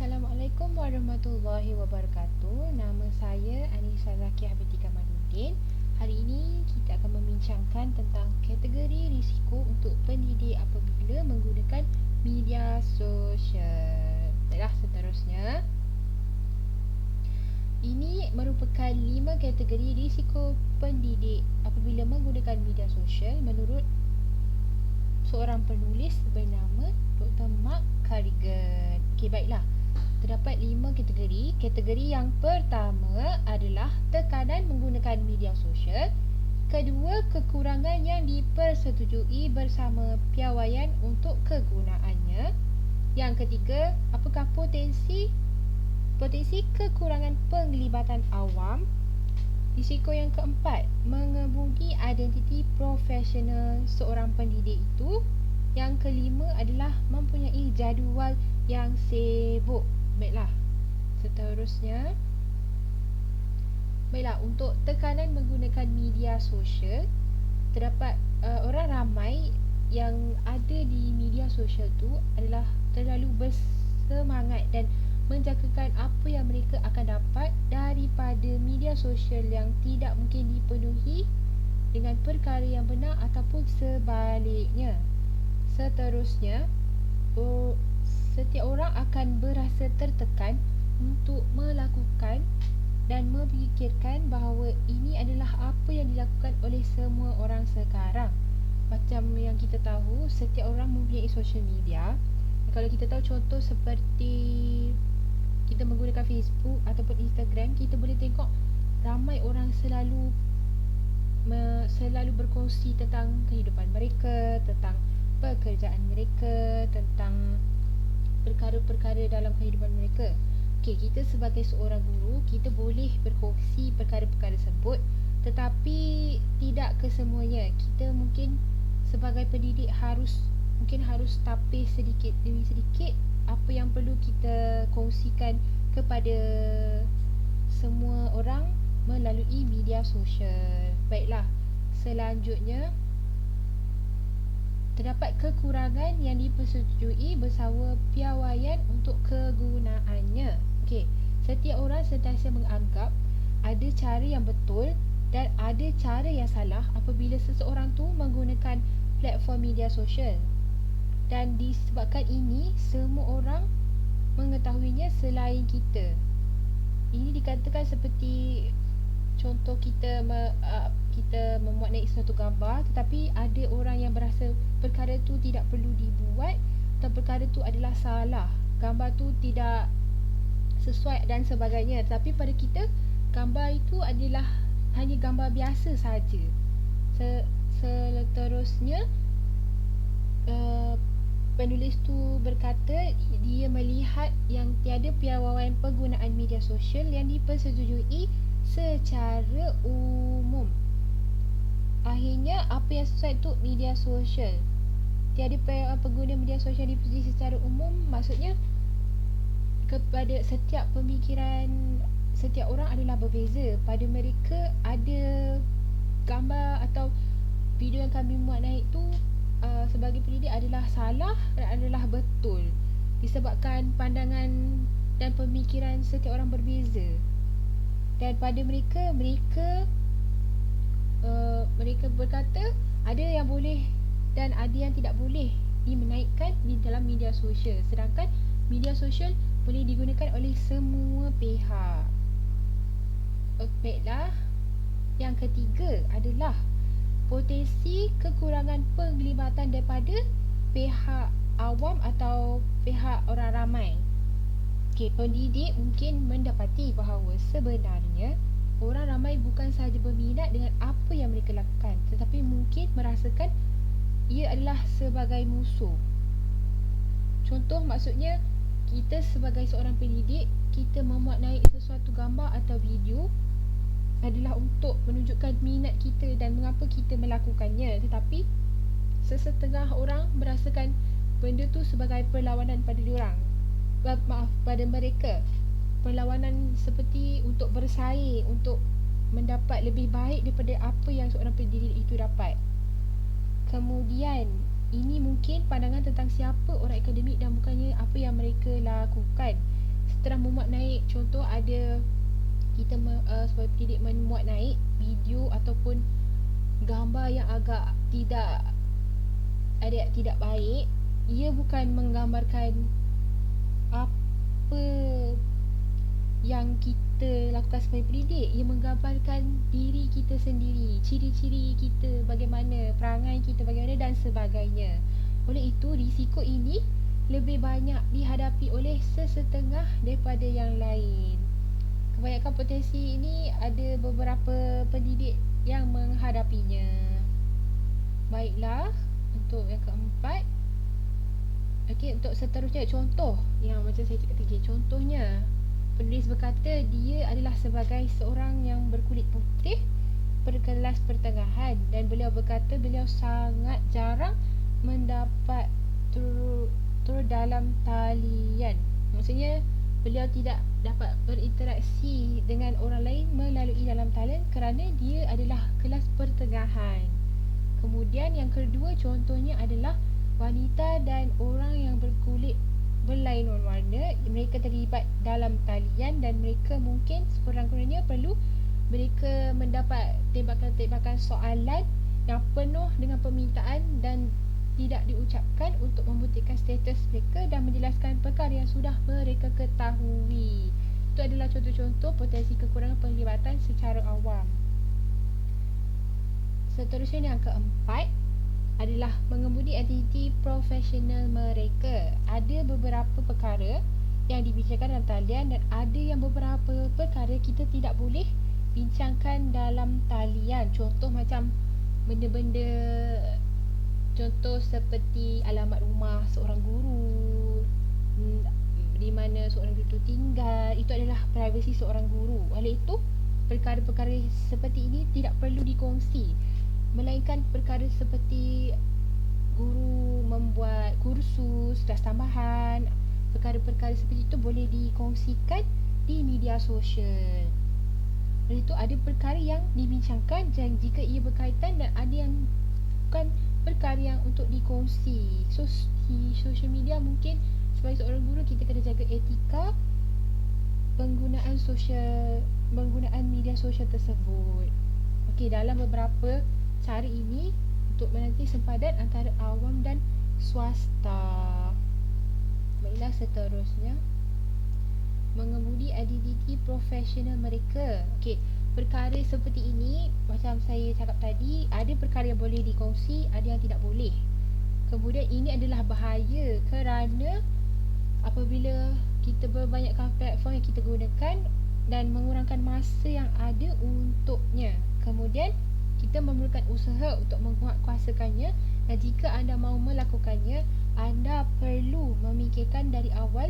Assalamualaikum warahmatullahi wabarakatuh. Nama saya Anissa Zakiah binti Kamaluddin. Hari ini kita akan membincangkan tentang kategori risiko untuk pendidik apabila menggunakan media sosial. Baiklah, seterusnya. Ini merupakan 5 kategori risiko pendidik apabila menggunakan media sosial menurut seorang penulis bernama Dr. Mark Carrigan. Okey, baiklah. Terdapat 5 kategori. Kategori yang pertama adalah tekanan menggunakan media sosial. Kedua, kekurangan yang dipersetujui bersama piawaian untuk kegunaannya. Yang ketiga, apakah potensi kekurangan penglibatan awam. Risiko yang keempat, mengebunyi identiti profesional seorang pendidik itu. Yang kelima adalah mempunyai jadual yang sibuk. Baiklah, seterusnya. Baiklah, untuk tekanan menggunakan media sosial, terdapat orang ramai yang ada di media sosial tu adalah terlalu bersemangat dan menjangkakan apa yang mereka akan dapat daripada media sosial yang tidak mungkin dipenuhi dengan perkara yang benar ataupun sebaliknya. Seterusnya, setiap orang akan berasa tertekan untuk melakukan dan memikirkan bahawa ini adalah apa yang dilakukan oleh semua orang sekarang. Macam yang kita tahu, setiap orang mempunyai social media. Kalau kita tahu contoh seperti kita menggunakan Facebook ataupun Instagram, kita boleh tengok ramai orang selalu berkongsi tentang kehidupan mereka, tentang pekerjaan mereka, tentang perkara-perkara dalam kehidupan mereka. Okey, kita sebagai seorang guru, kita boleh berkongsi perkara-perkara tersebut, tetapi tidak kesemuanya. Kita mungkin sebagai pendidik harus tapis sedikit demi sedikit apa yang perlu kita kongsikan kepada semua orang melalui media sosial. Baiklah, selanjutnya, terdapat kekurangan yang dipersetujui bersama piawaian untuk kegunaannya. Okey, setiap orang sentiasa menganggap ada cara yang betul dan ada cara yang salah apabila seseorang tu menggunakan platform media sosial. Dan disebabkan ini, semua orang mengetahuinya selain kita. Ini dikatakan seperti contoh kita memuat naik suatu gambar, tetapi ada orang yang berasa perkara tu tidak perlu dibuat atau perkara tu adalah salah, gambar tu tidak sesuai dan sebagainya. Tapi pada kita, gambar itu adalah hanya gambar biasa saja. Seterusnya, penulis tu berkata dia melihat yang tiada piawaian penggunaan media sosial yang dipersetujui secara umum. Akhirnya, apa yang sesuai untuk media sosial? Tiada piawaian pengguna media sosial dipersetujui secara umum, maksudnya kepada setiap pemikiran setiap orang adalah berbeza. Pada mereka, ada gambar atau video yang kami muat naik tu sebagai pendidik adalah salah dan adalah betul, disebabkan pandangan dan pemikiran setiap orang berbeza. Dan pada mereka berkata ada yang boleh dan ada yang tidak boleh dimenaikkan di dalam media sosial, sedangkan media sosial boleh digunakan oleh semua pihak. Baiklah, yang ketiga adalah potensi kekurangan penglibatan daripada pihak awam atau pihak orang ramai. Okey, pendidik mungkin mendapati bahawa sebenarnya orang ramai bukan sahaja berminat dengan apa yang mereka lakukan, tetapi mungkin merasakan ia adalah sebagai musuh. Contoh, maksudnya kita sebagai seorang pendidik, kita memuat naik sesuatu gambar atau video adalah untuk menunjukkan minat kita dan mengapa kita melakukannya, tetapi sesetengah orang merasakan benda tu sebagai perlawanan pada diorang, pada mereka. Perlawanan seperti untuk bersaing, untuk mendapat lebih baik daripada apa yang seorang pendidik itu dapat. Kemudian, ini mungkin pandangan tentang siapa orang akademik dan bukannya apa yang mereka lakukan. telah memuat naik, contoh ada kita sebagai pendidik memuat naik video ataupun gambar yang agak tidak baik, ia bukan menggambarkan apa yang kita lakukan sebagai pendidik. Ia menggambarkan diri kita sendiri, ciri-ciri kita bagaimana, perangai kita bagaimana dan sebagainya. Oleh itu, risiko ini lebih banyak dihadapi oleh sesetengah daripada yang lain. Kebanyakan potensi ini ada beberapa pendidik yang menghadapinya. Baiklah, untuk yang keempat. Okey, untuk seterusnya, contoh yang macam saya cakap tadi. Contohnya, penulis berkata dia adalah sebagai seorang yang berkulit putih berkelas pertengahan, dan beliau berkata beliau sangat jarang mendapat tur dalam talian. Maksudnya beliau tidak dapat berinteraksi dengan orang lain melalui dalam talian kerana dia adalah kelas pertengahan. Kemudian yang kedua contohnya adalah wanita dan orang yang berkulit berlainan warna. Mereka terlibat dalam talian dan mereka mungkin sekurang-kurangnya perlu mereka mendapat tembakan-tembakan soalan yang penuh dengan permintaan dan tidak diucapkan untuk membuktikan status mereka dan menjelaskan perkara yang sudah mereka ketahui. Itu adalah contoh-contoh potensi kekurangan penglibatan secara awam. Seterusnya yang keempat adalah mengemudi aktiviti profesional mereka. Ada beberapa perkara yang dibincangkan dalam talian dan ada yang beberapa perkara kita tidak boleh bincangkan dalam talian. Contoh macam benda-benda, contoh seperti alamat rumah seorang guru, di mana seorang guru itu tinggal. Itu adalah privasi seorang guru. Oleh itu, perkara-perkara seperti ini tidak perlu dikongsi, melainkan perkara seperti guru membuat kursus, kelas tambahan, perkara-perkara seperti itu boleh dikongsikan di media sosial. Oleh itu, ada perkara yang dibincangkan dan jika ia berkaitan, dan ada yang bukan perkara yang untuk dikongsi. So, di social media mungkin sebagai seorang guru kita kena jaga etika penggunaan media sosial tersebut. Okey, dalam beberapa cara ini untuk menanti sempadan antara awam dan swasta. Baiklah, seterusnya mengemudi aktiviti profesional mereka. Okey, perkara seperti ini macam saya cakap tadi, ada perkara yang boleh dikongsi, ada yang tidak boleh. Kemudian ini adalah bahaya kerana apabila kita berbanyakkan platform yang kita gunakan dan mengurangkan masa yang ada untuknya. Kemudian kita memerlukan usaha untuk menguatkuasakannya, dan jika anda mahu melakukannya, anda perlu memikirkan dari awal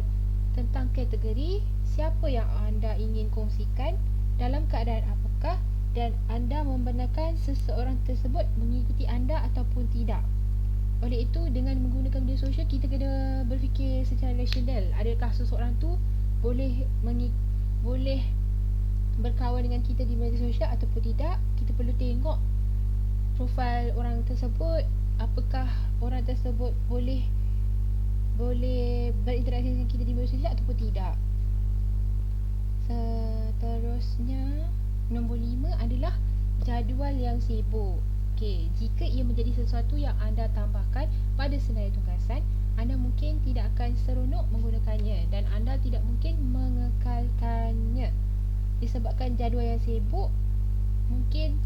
tentang kategori siapa yang anda ingin kongsikan, dalam keadaan apakah, dan anda membenarkan seseorang tersebut mengikuti anda ataupun tidak. Oleh itu, dengan menggunakan media sosial, kita kena berfikir secara rasional. Adakah seseorang tu boleh berkawan dengan kita di media sosial ataupun tidak. Kita perlu tengok profil orang tersebut, apakah orang tersebut boleh berinteraksi dengan kita di media sosial ataupun tidak. Seterusnya, nombor 5 adalah jadual yang sibuk. Okey, jika ia menjadi sesuatu yang anda tambahkan pada senario tugasan, anda mungkin tidak akan seronok menggunakannya dan anda tidak mungkin mengekalkannya. Disebabkan jadual yang sibuk, mungkin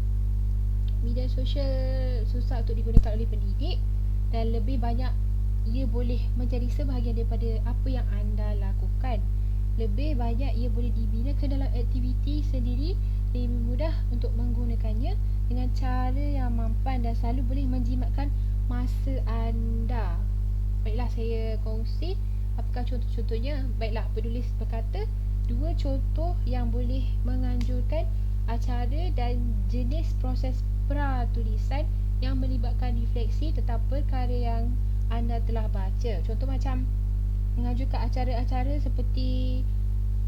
media sosial susah untuk digunakan oleh pendidik dan lebih banyak ia boleh menjadi sebahagian daripada apa yang anda lakukan. Lebih banyak ia boleh dibina ke dalam aktiviti sendiri, lebih mudah untuk menggunakannya dengan cara yang mampan dan selalu boleh menjimatkan masa anda. Baiklah, saya kongsi apakah contoh-contohnya. Baiklah, penulis berkata 2 contoh yang boleh menganjurkan acara dan jenis proses pra-tulisan yang melibatkan refleksi tentang perkara yang anda telah baca. Contoh macam menganjurkan acara-acara seperti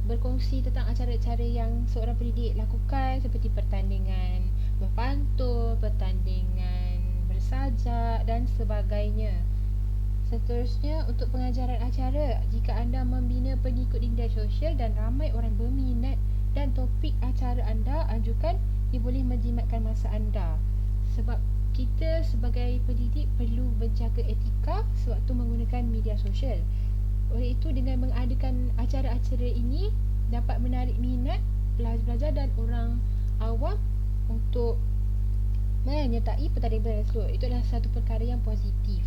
berkongsi tentang acara-acara yang seorang pendidik lakukan, seperti pertandingan berpantun, pertandingan bersajak dan sebagainya. Seterusnya, untuk pengajaran acara, jika anda membina pengikut di media sosial dan ramai orang berminat dan topik acara anda ajukan, ia boleh menjimatkan masa anda. Sebab kita sebagai pendidik perlu menjaga etika sewaktu menggunakan media sosial. Oleh itu, dengan mengadakan acara-acara ini dapat menarik minat pelajar-pelajar dan orang awam untuk menyertai pentadbiran tersebut. Itu adalah satu perkara yang positif.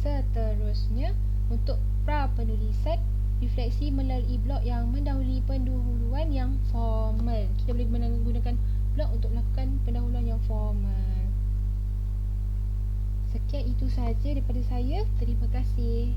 Seterusnya, untuk pra-penulisan, refleksi melalui blog yang mendahului pendahuluan yang formal. Kita boleh menggunakan blog untuk melakukan pendahuluan yang formal. Sekian itu sahaja daripada saya. Terima kasih.